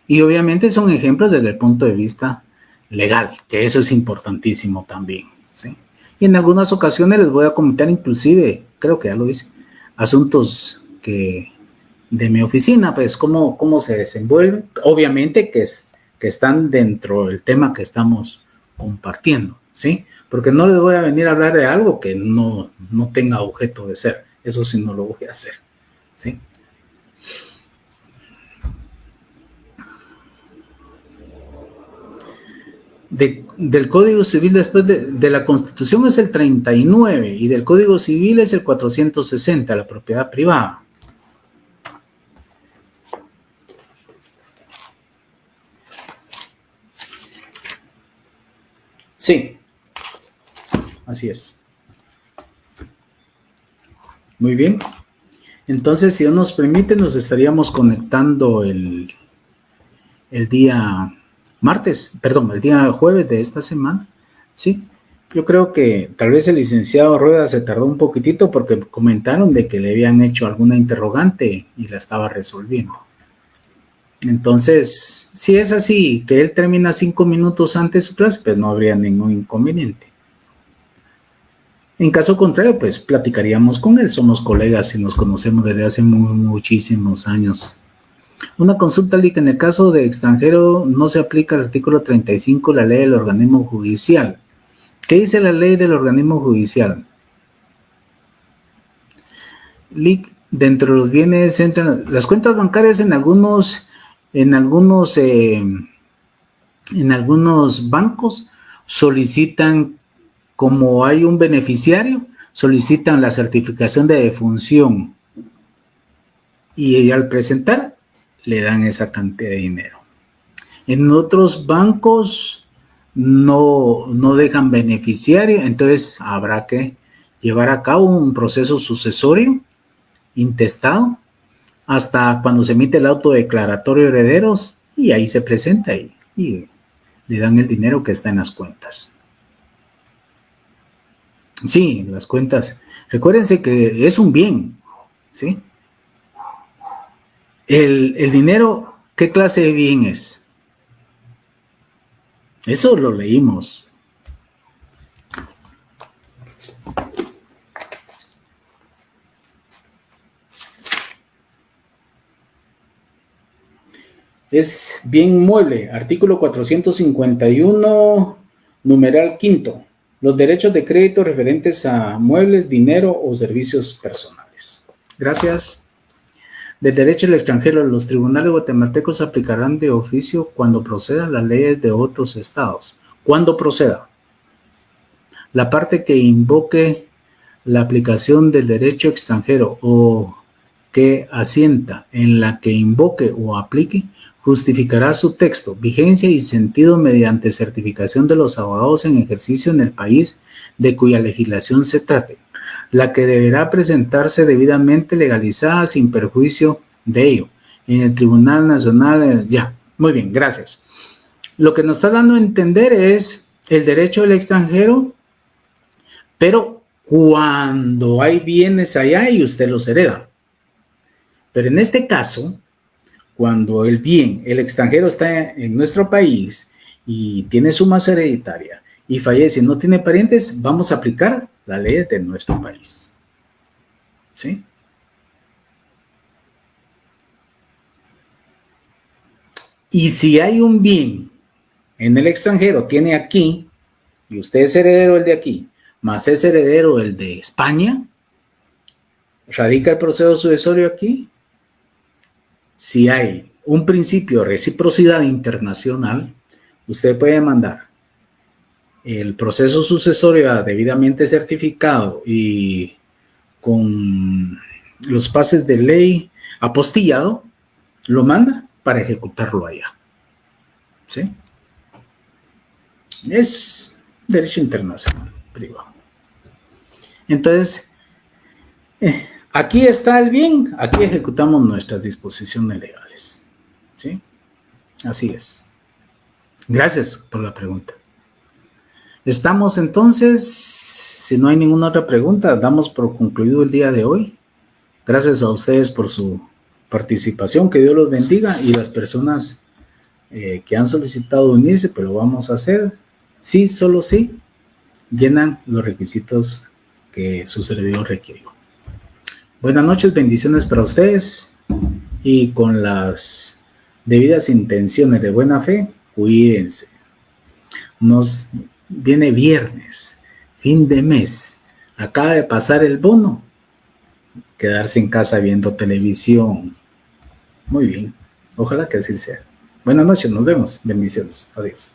Y obviamente son ejemplos desde el punto de vista legal, que eso es importantísimo también, ¿sí? Y en algunas ocasiones les voy a comentar inclusive, creo que ya lo hice, asuntos de mi oficina, pues cómo se desenvuelven. Obviamente que están dentro del tema que estamos compartiendo, ¿sí? Porque no les voy a venir a hablar de algo que no tenga objeto de ser. Eso sí no lo voy a hacer, ¿sí? Del Código Civil después de la Constitución es el 39 y del Código Civil es el 460, la propiedad privada. Sí, así es. Muy bien. Entonces, si Dios nos permite, nos estaríamos conectando el día el día jueves de esta semana. Sí, yo creo que tal vez el licenciado Rueda se tardó un poquitito porque comentaron de que le habían hecho alguna interrogante y la estaba resolviendo. Entonces, si es así, que él termina 5 minutos antes de su clase, pues no habría ningún inconveniente. En caso contrario, pues platicaríamos con él. Somos colegas y nos conocemos desde hace muchísimos años. Una consulta, Lick, en el caso de extranjero no se aplica el artículo 35 de la ley del organismo judicial. ¿Qué dice la ley del organismo judicial? Lick, dentro de los bienes entran las cuentas bancarias en algunos bancos solicitan, como hay un beneficiario, solicitan la certificación de defunción y al presentar le dan esa cantidad de dinero. En otros bancos no dejan beneficiario, entonces habrá que llevar a cabo un proceso sucesorio intestado hasta cuando se emite el auto declaratorio de herederos y ahí se presenta y le dan el dinero que está en las cuentas. Sí, las cuentas. Recuérdense que es un bien, ¿sí? El dinero, ¿qué clase de bien es? Eso lo leímos. Es bien mueble, artículo 451, numeral quinto. Los derechos de crédito referentes a muebles, dinero o servicios personales. Gracias. Del derecho del extranjero, los tribunales guatemaltecos aplicarán de oficio cuando procedan las leyes de otros estados. Cuando proceda. La parte que invoque la aplicación del derecho extranjero o que asienta en la que invoque o aplique, justificará su texto, vigencia y sentido mediante certificación de los abogados en ejercicio en el país de cuya legislación se trate, la que deberá presentarse debidamente legalizada sin perjuicio de ello en el Tribunal Nacional. Ya, muy bien, gracias. Lo que nos está dando a entender es el derecho del extranjero, pero cuando hay bienes allá y usted los hereda. Pero en este caso, cuando el bien, el extranjero está en nuestro país y tiene suma hereditaria y fallece y no tiene parientes, vamos a aplicar la ley de nuestro país. ¿Sí? Y si hay un bien en el extranjero, tiene aquí, y usted es heredero el de aquí, más es heredero el de España, radica el proceso sucesorio aquí. Si hay un principio de reciprocidad internacional, usted puede mandar el proceso sucesorio debidamente certificado y con los pases de ley apostillado, lo manda para ejecutarlo allá. ¿Sí? Es derecho internacional privado. Entonces, aquí está el bien, aquí ejecutamos nuestras disposiciones legales. ¿Sí? Así es. Gracias por la pregunta. Estamos entonces, si no hay ninguna otra pregunta, damos por concluido el día de hoy. Gracias a ustedes por su participación, que Dios los bendiga, y las personas que han solicitado unirse, pues lo vamos a hacer. Sí, solo sí, llenan los requisitos que su servidor requirió. Buenas noches, bendiciones para ustedes, y con las debidas intenciones de buena fe, cuídense. Nos viene viernes, fin de mes, acaba de pasar el bono, quedarse en casa viendo televisión. Muy bien, ojalá que así sea. Buenas noches, nos vemos, bendiciones, adiós.